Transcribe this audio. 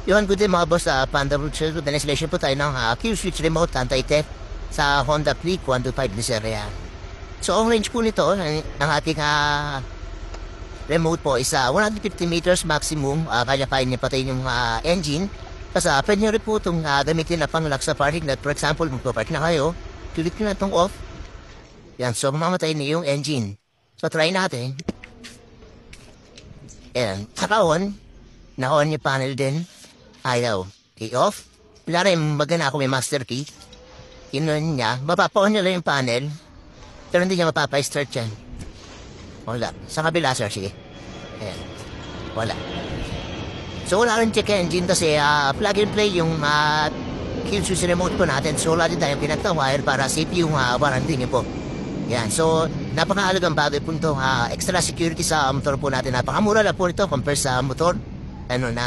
Yun, good day mga boss. Panda Roadshow. Installation po tayo ng kill switch remote anti-theft sa Honda Click 125 ni Sir yan. So, ang range po nito, ang ating remote po is 150 meters maximum. Kaya kaya niya patayin yung engine. Kasi pwede nyo rin po itong gamitin na pang-lock sa parking lot. For example, magpapark na kayo, click nyo na itong off. Yan, so mamamatay na yung engine. So, try natin. Yan, saka on. Na-on yung panel din. Ayaw. I-off. Wala rin magana ako may master key. Kinunan niya. Mapapa-on niya lang yung panel. Pero hindi niya mapapa-start yan. Wala. Sa kabila, sir. Sige. Ayan. Wala. So, wala rin check engine kasi plug and play yung kill switch remote po natin. So, wala din tayong pinagta-wire para safe yung warranty niyo po. Yan. So, napakahalagang bagay po ito. Extra security sa motor po natin. Napakamura na po ito compare sa motor. Ano na.